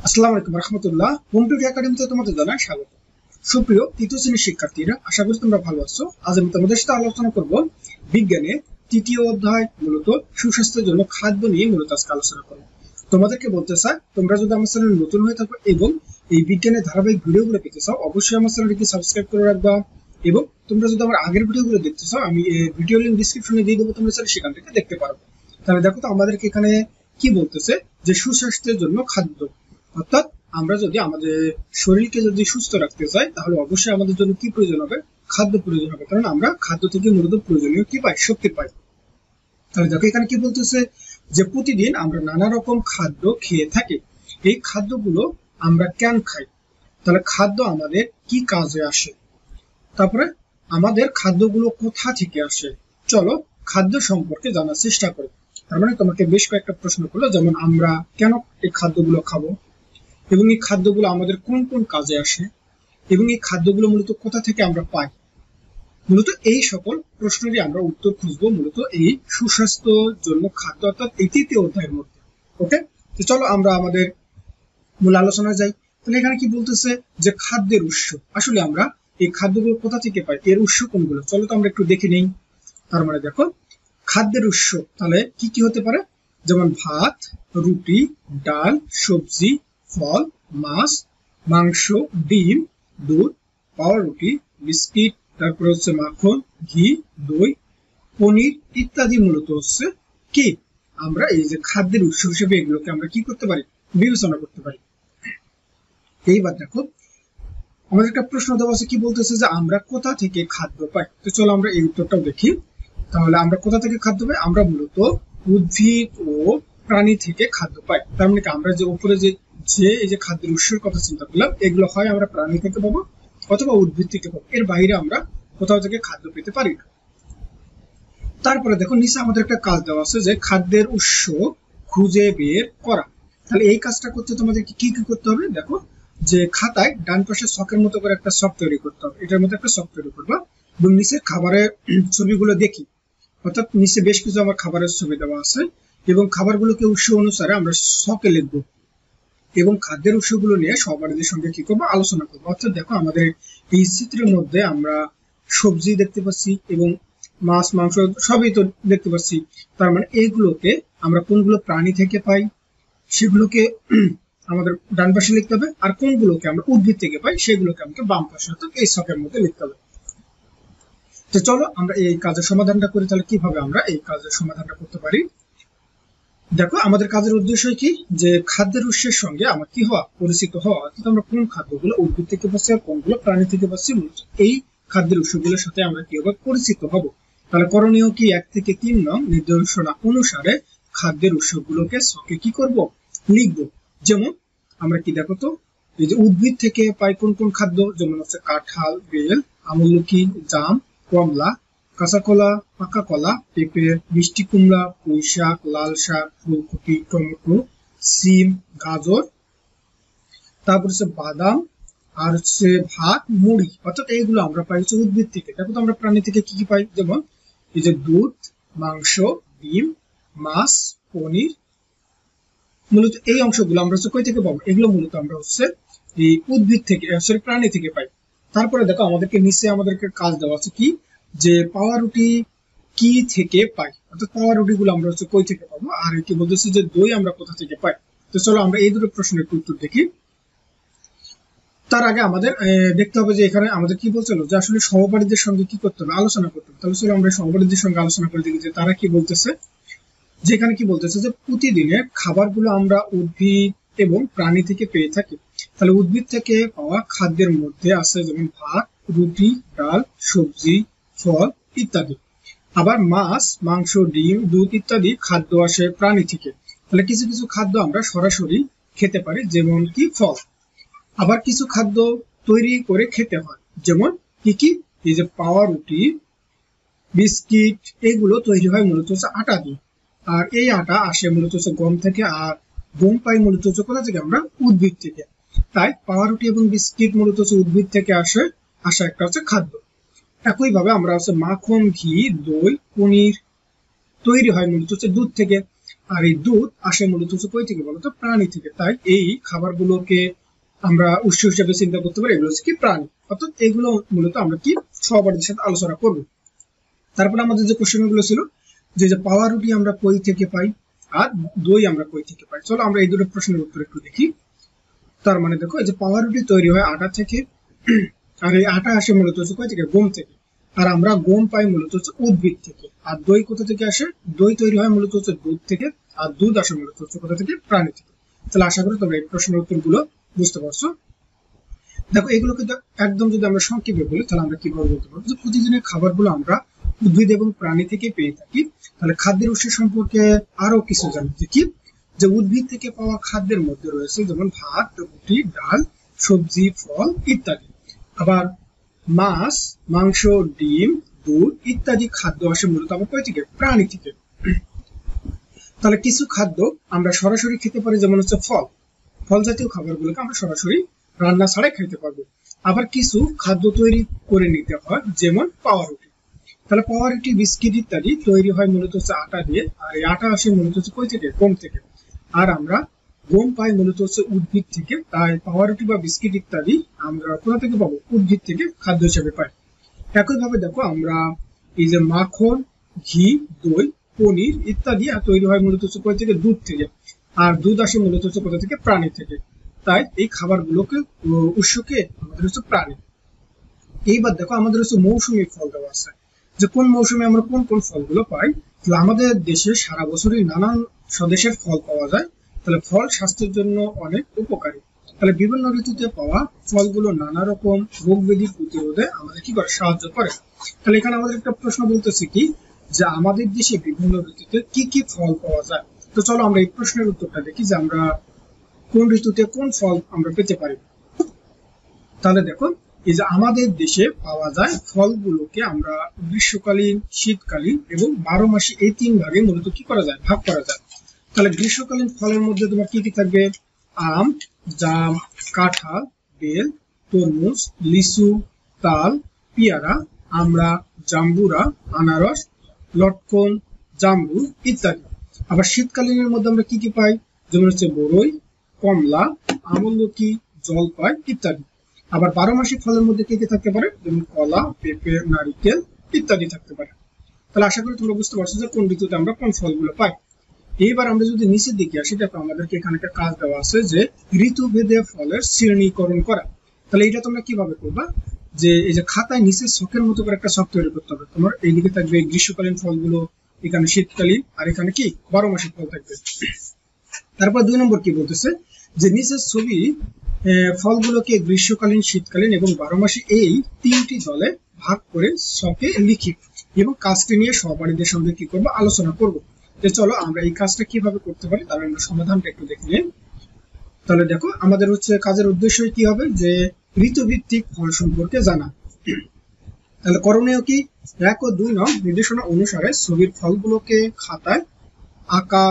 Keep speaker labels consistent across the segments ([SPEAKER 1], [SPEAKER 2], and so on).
[SPEAKER 1] আসসালামু আলাইকুম রাহমাতুল্লাহ। হোম টুডে একাডেমিতে তোমাদের জানাই স্বাগত। সুপ্রিয় তৃতীয় শ্রেণীর শিক্ষার্থীরা, আশা করি তোমরা ভালো আছো। আজ আমি তোমাদের সাথে আলোচনা করব বিজ্ঞানে তৃতীয় অধ্যায় মূলত সুস্বাস্থ্যের জন্য খাদ্য নিয়ে মূলত আজকে আলোচনা করব। তোমাদেরকে বলতে চাই, তোমরা যদি আমার চ্যানেলে নতুন হয়ে থাকো এবং এই বিজ্ঞানের ধারাবাহিক ভিডিওগুলো পেতে চাও, অবশ্যই আমার চ্যানেলটিকে সাবস্ক্রাইব করে রাখবা। এবং তোমরা যদি আমার আগের ভিডিওগুলো দেখতে চাও, আমি ভিডিও লিংক ডিসক্রিপশনে দিয়ে দেবো, তোমরা চাইলে সেখান থেকে দেখতে পারো। তাহলে দেখো তো আমাদেরকে এখানে কি বলতেছে, যে সুস্বাস্থ্যের জন্য খাদ্য, অর্থাৎ আমরা যদি আমাদের শরীরকে যদি সুস্থ রাখতে চাই তাহলে অবশ্যই আমাদের জন্য কি প্রয়োজন হবে, খাদ্য প্রয়োজন হবে। কারণ আমরা খাদ্য থেকে মূলত প্রয়োজনীয় কি পাই, শক্তি পাই। তাহলে দেখো এখানে কি বলতেছে, যে প্রতিদিন আমরা নানা রকম খাদ্য খেয়ে থাকি। এই খাদ্যগুলো আমরা কেন খাই, তাহলে খাদ্য আমাদের কি কাজে আসে, তারপরে আমাদের খাদ্যগুলো কোথা থেকে আসে। চলো খাদ্য সম্পর্কে জানার চেষ্টা করি। তার মানে তোমাকে বেশ কয়েকটা প্রশ্ন করলো, যেমন আমরা কেন এই খাদ্যগুলো খাবো, এবং এই খাদ্যগুলো আমাদের কোন কোন কাজে আসে, এবং এই খাদ্যগুলো মূলত কোথা থেকে আমরা পাই। মূলত এই সকল প্রশ্নেরই আমরা উত্তর খুঁজবো মূলত এই সুস্বাস্থ্যের জন্য খাদ্য, অর্থাৎ এই তৃতীয় অধ্যায়ের মধ্যে। ওকে, তো চলো আমরা আমাদের মূল আলোচনায় যাই। তাহলে এখানে কি বলতেছে, যে খাদ্যের উৎস, আসলে আমরা এই খাদ্যগুলো কোথা থেকে পাই, এর উৎস কোনগুলো, চলো তো আমরা একটু দেখে নেই। তার মানে দেখো খাদ্যের উৎস তাহলে কি কি হতে পারে, যেমন ভাত, রুটি, ডাল, সবজি, ফল, মাছ, মাংস, ডিম, দুধ, পাউরুটি, বিস্কিট, তারপরে হচ্ছে মাখন, ঘি, দই, পনির ইত্যাদি মূলত হচ্ছে কি আমরা এই যে খাদ্যের উৎস হিসেবে এগুলোকে আমরা কি করতে পারি, বিবেচনা করতে পারি। এইবার দেখো আমাদের একটা প্রশ্ন দেওয়া আছে, কি বলতেছে, যে আমরা কোথা থেকে খাদ্য পাই। তো চলো আমরা এই উত্তরটাও দেখি। তাহলে আমরা কোথা থেকে খাদ্য পাই, আমরা মূলত উদ্ভিদ ও প্রাণী থেকে খাদ্য পাই। তার মানে আমরা যে উপরে যে এই যে খাদ্যের উৎসের কথা চিন্তা করলাম, এগুলো হয় আমরা প্রাণী থেকে পাবো অথবা উদ্ভিদ থেকে পাবো, এর বাইরে আমরা কোথাও থেকে খাদ্য পেতে পারি না। তারপরে দেখো নিচে আমাদের একটা কাজ দেওয়া আছে, যে খাদ্যের উৎস খুঁজে বের করা। তাহলে এই কাজটা করতে তোমাদেরকে কি কি করতে হবে, দেখো যে খাতায় ডান পাশে ছকের মতো করে একটা ছক তৈরি করতে হবে, এটার মধ্যে একটা ছক তৈরি করবা এবং নিচে খাবারের ছবিগুলো দেখি, অর্থাৎ নিচে বেশ কিছু আমার খাবারের ছবি দেওয়া আছে এবং খাবারগুলোকে উৎস অনুসারে আমরা ছকে লিখবো এবং খাদ্যের উৎসগুলো নিয়ে সহপাঠীদের সঙ্গে কি করবো, আলোচনা করবো। অর্থাৎ দেখো আমাদের এই চিত্রের মধ্যে আমরা সবজি দেখতে পাচ্ছি এবং মাছ, মাংস সবই তো দেখতে পাচ্ছি। তার মানে এইগুলোকে আমরা কোনগুলো প্রাণী থেকে পাই সেগুলোকে আমাদের ডান পাশে লিখতে হবে, আর কোনগুলোকে আমরা উদ্ভিদ থেকে পাই সেগুলোকে আমাকে বাম পাশে অর্থাৎ এই ছকের মধ্যে লিখতে হবে। তো চলো আমরা এই কাজের সমাধানটা করি। তাহলে কিভাবে আমরা এই কাজের সমাধানটা করতে পারি, দেখো আমাদের কাজের উদ্দেশ্য কি, যে খাদ্যের উৎসের সঙ্গে আমার কি হওয়া, পরিচিত হওয়া, অর্থাৎ আমরা কোন খাদ্যগুলো উদ্ভিদ থেকে পাচ্ছি আর কোনগুলো প্রাণী থেকে পাচ্ছি, এই খাদ্যের উৎসগুলোর সাথে আমরা কি হবে, পরিচিত হব। তাহলে করণীয় কি, 1 থেকে 3 নং নির্দেশনা অনুসারে খাদ্যের উৎসগুলোকে ছকে কি করব, লিখবো। যেমন আমরা কি দেখো তো, এই যে উদ্ভিদ থেকে পাই কোন কোন খাদ্য, যেমন হচ্ছে কাঁঠাল, বেল, আমলকি, জাম, কমলা, কাঁচা কলা, পাকা কলা, পেঁপে, মিষ্টি কুমড়া, পুঁই শাক, লাল শাক, ফুলকপি, টমেটো, সিম, গাজর, তারপর হচ্ছে বাদাম, আর হচ্ছে ভাত, মুড়ি, অর্থাৎ এইগুলো আমরা পাই হচ্ছে উদ্ভিদ থেকে। দেখো তো আমরা প্রাণী থেকে কি কি পাই, যেমন এই যে দুধ, মাংস, ডিম, মাছ, পনির, মূলত এই অংশগুলো আমরা হচ্ছে কই থেকে পাবো, এগুলো মূলত আমরা হচ্ছে এই উদ্ভিদ থেকে সরি প্রাণী থেকে পাই। তারপরে দেখো আমাদেরকে নিচে আমাদেরকে কাজ দেওয়া আছে কি, যে পাউরুটি কি থেকে পাই, অর্থাৎ পাউরুটি গুলো আমরা হচ্ছে কই থেকে পাবো, আর কি বলতেছে যে দই আমরা কোথা থেকে পাই। তো চলো আমরা এই দুটো প্রশ্নের উত্তর দেখি। তার আগে আমাদের দেখতে হবে যে এখানে আমাদের কি বলছিল, যে আসলে সহপাঠীদের সঙ্গে কি করতে হবে, আলোচনা করতে হবে। তাহলে চলো আমরা সহপাঠীদের সঙ্গে আলোচনা করে দেখি যে তারা কি বলতেছে। যেখানে কি বলতেছে, যে প্রতিদিনের খাবারগুলো আমরা উদ্ভিদ এবং প্রাণী থেকে পেয়ে থাকি। তাহলে উদ্ভিদ থেকে পাওয়া খাদ্যের মধ্যে আছে যেমন ভাত, রুটি, ডাল, সবজি, ফল ইত্যাদি। আবার মাছ, মাংস, ডিম, দুধ ইত্যাদি খাদ্য আসে প্রাণী থেকে। তাহলে কিছু কিছু খাদ্য আমরা সরাসরি খেতে পারি, যেমন কি ফল। আবার কিছু খাদ্য তৈরি করে খেতে হয়, যেমন কি কি, এই যে পাউরুটি, বিস্কিট, এগুলো তৈরি হয় মূলত হচ্ছে আটা দিয়ে, আর এই আটা আসে মূলত হচ্ছে গম থেকে, আর গম পাই মূলত হচ্ছে কোথা থেকে, আমরা উদ্ভিদ থেকে। তাই পাউরুটি এবং বিস্কিট মূলত হচ্ছে উদ্ভিদ থেকে আসা একটা হচ্ছে খাদ্য। একইভাবে আমরা হচ্ছে মাখন, ঘি, দই, পনির তৈরি হয় মূলত হচ্ছে দুধ থেকে, আর এই দুধ আসে মূলত হচ্ছে কই থেকে বলতো? প্রাণী থেকে। তাই এই খাবারগুলোকে আমরা উৎস হিসেবে চিন্তা করতে পারি এগুলো হচ্ছে কি প্রাণী। অর্থাৎ এগুলো মূলত আমরা কি সহপাঠীদের সাথে আলোচনা করব। তারপরে আমাদের যে কোশ্চেন গুলো ছিল যে পাওয়া রুটি আমরা কই থেকে পাই আর দই আমরা কই থেকে পাই। চলো আমরা এই দুটো প্রশ্নের উত্তর একটু দেখি। তার মানে দেখো, এই যে পাওয়া রুটি তৈরি হয় আটা থেকে, আর এই আটা আসে মূলত হচ্ছে কই থেকে? গম থেকে। আর আমরা গম পাই মূলত হচ্ছে উদ্ভিদ থেকে। আর দই কোথা থেকে আসে? দই তৈরি হয় মূলত হচ্ছে দুধ থেকে, আর দুধ আসে মূলত হচ্ছে কোথা থেকে? প্রাণী থেকে। তাহলে আশা করি তোমরা এই প্রশ্নের উত্তরগুলো বুঝতে পারছো। দেখো এগুলোকে একদম যদি আমরা সংক্ষেপে বলি তাহলে আমরা কিভাবে বলতে পারবো যে প্রতিদিনের খাবারগুলো আমরা উদ্ভিদ এবং প্রাণী থেকে পেয়ে থাকি। তাহলে খাদ্যের উৎস সম্পর্কে আরো কিছু জানতে কি, যে উদ্ভিদ থেকে পাওয়া খাদ্যের মধ্যে রয়েছে যেমন ভাত, রুটি, ডাল, সবজি, ফল ইত্যাদি। আবার মাছ, মাংস, ডিম, দুধ ইত্যাদি খাদ্য আসে মূলত আমার কই থেকে? প্রাণী থেকে। তাহলে কিছু খাদ্য আমরা সরাসরি খেতে পারি, যেমন হচ্ছে ফল। ফল জাতীয় খাবারগুলোকে আমরা সরাসরি রান্না ছাড়াই খেতে পারবো। আবার কিছু খাদ্য তৈরি করে নিতে হয়, যেমন পাওয়া রুটি। তাহলে পাওয়া রুটি, বিস্কিট ইত্যাদি তৈরি হয় মূলত হচ্ছে আটা দিয়ে, আর এই আটা আসে মূলত হচ্ছে কই থেকে? গম থেকে। আর আমরা গম পাই মূলত হচ্ছে উদ্ভিদ থেকে। তাই পাওয়া রুটি বা বিস্কিট ইত্যাদি আমরা কোথা থেকে পাবো? উদ্ভিদ থেকে খাদ্য হিসেবে পাই। একইভাবে দেখো আমরা এই যে মাখন, ঘি, দই, পনির ইত্যাদি তৈরি হয় মূলত হচ্ছে কই থেকে? দুধ থেকে। আর দুধ আসে মূলত হচ্ছে কোথা থেকে? প্রাণী থেকে। তাই এই খাবারগুলোকে উৎসকে আমাদের হচ্ছে প্রাণী। এইবার দেখো আমাদের হচ্ছে মৌসুমী ফল দেওয়া আছে, যে কোন মৌসুমে আমরা কোন কোন ফলগুলো পাই। তাহলে আমাদের দেশে সারা বছরই নানান স্বদেশের ফল পাওয়া যায়। তাহলে ফল স্বাস্থ্যের জন্য অনেক উপকারী। তাহলে বিভিন্ন ঋতুতে পাওয়া ফলগুলো নানা রকম রোগ ব্যাধি প্রতিরোধে আমাদের কি করে? সাহায্য করে। তাহলে এখানে আমাদের একটা প্রশ্ন বলতেছে কি, যে আমাদের দেশে বিভিন্ন ঋতুতে কি কি ফল পাওয়া যায়। তো চলো আমরা এই প্রশ্নের উত্তরটা দেখি, যে আমরা কোন ঋতুতে কোন ফল আমরা পেতে পারি। তাহলে দেখো, এই যে আমাদের দেশে পাওয়া যায় ফলগুলোকে আমরা গ্রীষ্মকালীন, শীতকালীন এবং 12 মাসে এই 3 ভাগে মূলত কি করা যায়? ভাগ করা যায়। তাহলে গ্রীষ্মকালীন ফলের মধ্যে তোমার কি কি থাকবে? আম, জাম, কাঁঠাল, বেল, তরমুজ, লিচু, তাল, পেয়ারা, আমড়া, জাম্বুরা, আনারস, লটকন, জামরুল ইত্যাদি। আবার শীতকালীনের মধ্যে আমরা কি কি পাই? যেমন হচ্ছে বরই, কমলা, আমলকি, জলপাই ইত্যাদি। আবার 12 মাসিক ফলের মধ্যে কি কি থাকতে পারে? যেমন কলা, পেঁপে, নারিকেল ইত্যাদি থাকতে পারে। তাহলে আশা করি তোমরা বুঝতে পারছো যে কোন ঋতুতে আমরা কোন ফলগুলো পাই। এইবার আমরা যদি নিচের দিকে আসি, দেখো আমাদেরকে এখানে একটা কাজ দেওয়া আছে যে ঋতুভেদে ফলের শ্রেণীকরণ করা। তাহলে এটা তোমরা কিভাবে করবা, যে এই যে খাতায় নিচে ছকের মতো করে একটা ছক তৈরি করতে হবে। তোমার এইদিকে থাকবে গ্রীষ্মকালীন ফলগুলো, এখানে শীতকালীন, আর এখানে কি 12 মাসিক ফল থাকবে। তারপর 2 নম্বর কি বলতেছে, যে নিচের ছবি ফলগুলোকে গ্রীষ্মকালীন, শীতকালীন এবং 12 মাসে এই 3টি দলে ভাগ করে ছকে লিখি এবং কাজটি নিয়ে সহপাঠীদের সঙ্গে কি করবো? আলোচনা করব। তো চলো আমরা এই কাজটা কিভাবে করতে পারি তাহলে আমরা সমাধানটা একটু দেখে নিই। তাহলে দেখো আমাদের হচ্ছে কাজের উদ্দেশ্য কি হবে, যে ঋতুভিত্তিক ফল সম্পর্কে জানা। তাহলে করণীয় কি? 1 ও 2 নং নির্দেশনা অনুসারে ছবির ফলগুলোকে খাতায় আঁকা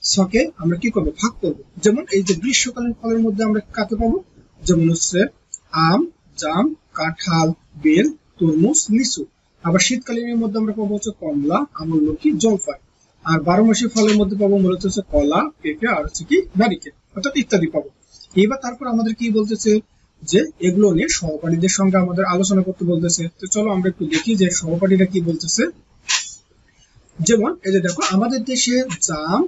[SPEAKER 1] ছকে আমরা কি করব? ভাগ করব। যেমন এই যে গ্রীষ্মকালীন ফলের মধ্যে আমরা কাকে পাবো? যেমন হচ্ছে আম, জাম, কাঁঠাল, বেল, তরমুজ, লিচু। আবার শীতকালীনের মধ্যে আমরা পাবো হচ্ছে কমলা, আমলকি, জলপাই। আর 12 মাসিক ফলের মধ্যে পাবো মূলত হচ্ছে কলা, পেঁপে আর হচ্ছে কি নারিকেল, অর্থাৎ ইত্যাদি পাবো। এবার তারপর আমাদের কি বলতেছে, যে এগুলো নিয়ে সহপাঠীদের সঙ্গে আমাদের আলোচনা করতে বলতেছে। তো চলো আমরা একটু দেখি যে সহপাঠীরা কি বলতেছে। যেমন এই যে দেখো আমাদের দেশে জাম,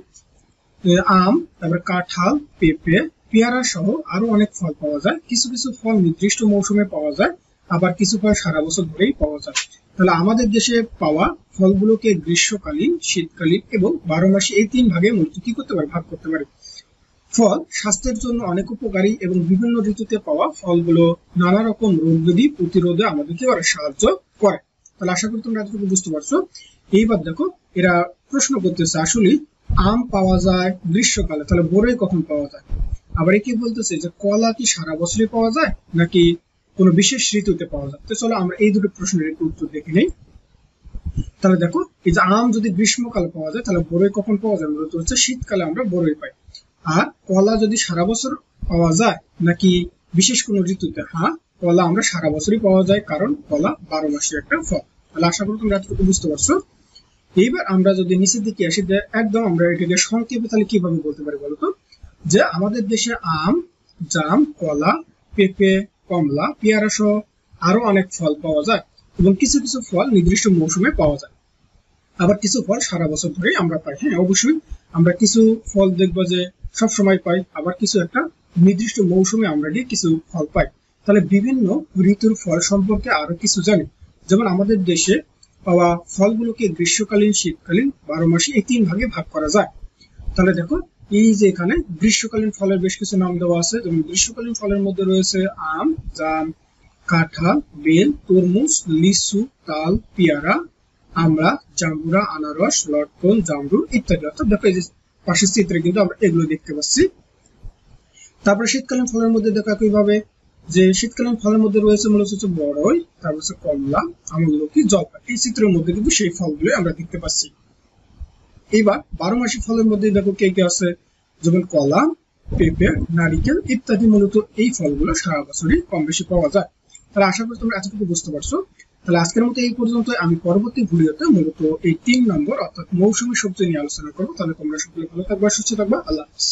[SPEAKER 1] আম, তারপরে কাঁঠাল, পেঁপে, পেয়ারা সহ আরো অনেক ফল পাওয়া যায়। কিছু কিছু ফল নির্দিষ্ট মৌসুমে পাওয়া যায়, আবার কিছু ফল সারা বছর ধরেই পাওয়া যায়। তাহলে আমাদের দেশে পাওয়া ফলগুলোকে গ্রীষ্মকালীন, শীতকালীন এবং 12 মাসে এই 3 ভাগে মূলত কি করতে পারে? ভাগ করতে পারে। ফল স্বাস্থ্যের জন্য অনেক উপকারী এবং বিভিন্ন ঋতুতে পাওয়া ফলগুলো নানা রকম রোগ ব্যাধি প্রতিরোধে আমাদেরকে সাহায্য করে। তাহলে আশা করি তোমরা এতটুকু বুঝতে পারছো। এইবার দেখো এরা প্রশ্ন করতেছে, আসলে আম পাওয়া যায় গ্রীষ্মকালে, তাহলে বরই কখন পাওয়া যায়? আবার কি বলতেছে যে কলা কি সারা বছরই পাওয়া যায় নাকি কোনো বিশেষ ঋতুতে পাওয়া যায়? তো চলো আমরা এই দুটো প্রশ্নের একটু উত্তর দেখে নেই। তাহলে দেখো এই যে আম যদি গ্রীষ্মকালে পাওয়া যায় তাহলে বরই কখন পাওয়া যায়? মূলত হচ্ছে শীতকালে আমরা বরই পাই। আর কলা যদি সারা বছর পাওয়া যায় নাকি বিশেষ কোনো ঋতুতে? হ্যাঁ, কলা আমরা সারা বছরই পাওয়া যায়, কারণ কলা 12 মাসের একটা ফল। তাহলে আশা করি তোমরা এতটুকু বুঝতে পারছো। এইবার আমরা যদি নিচের দিকে আসি, একদম আমরা এটাকে সংক্ষেপে তাহলে কিভাবে বলতে পারি বলতো, যে আমাদের দেশে আম, জাম, কলা, পেঁপে, কমলা, পেয়ারা সহ আরো অনেক ফল পাওয়া যায়, এবং কিছু কিছু ফল নির্দিষ্ট মৌসুমে পাওয়া যায়, আবার কিছু ফল সারা বছর ধরে আমরা পাই। হ্যাঁ, অবশ্যই আমরা কিছু ফল দেখবো যে সব সময় পাই, আবার কিছু একটা নির্দিষ্ট মৌসুমে আমরা গিয়ে কিছু ফল পাই। তাহলে বিভিন্ন ঋতুর ফল সম্পর্কে আরো কিছু জানি, যেমন আমাদের দেশে পাওয়া ফলগুলোকে গ্রীষ্মকালীন, শীতকালীন, 12 মাসে এই 3 ভাগে ভাগ করা যায়। তাহলে দেখো, এই যে এখানে গ্রীষ্মকালীন ফলের বেশ কিছু নাম দেওয়া আছে, যেমন গ্রীষ্মকালীন ফলের মধ্যে রয়েছে আম, জাম, কাঁঠাল, বেল, তরমুজ, লিচু, তাল, পেয়ারা, আমড়া, জাম্বুরা, আনারস, লটকন, জামরুল ইত্যাদি। অর্থাৎ দেখো এই যে পাশের চিত্রে কিন্তু আমরা এগুলো দেখতে পাচ্ছি। তারপরে শীতকালীন ফলের মধ্যে দেখো একইভাবে, যে শীতকালীন ফলের মধ্যে রয়েছে মূলত হচ্ছে বড়ই, তারপর হচ্ছে কমলা, আমলকি, জলপাই। এই চিত্রের মধ্যে কিন্তু সেই ফলগুলো আমরা দেখতে পাচ্ছি। এইবার 12 মাসি ফলের মধ্যে দেখো কে কে আছে, যেমন কলা, পেঁপে, নারিকেল ইত্যাদি। মূলত এই ফলগুলো সারা বছরই কম বেশি পাওয়া যায়। তাহলে আশা করি তোমরা এতটুকু বুঝতে পারছো। তাহলে আজকের মতো এই পর্যন্ত। আমি পরবর্তী ভিডিওতে মূলত এই 3 নম্বর অর্থাৎ মৌসুমী সবজি নিয়ে আলোচনা করবো। তাহলে তোমরা সকলে ভালো থাকবা, সুস্থ থাকবা। আল্লাহ হাফেজ।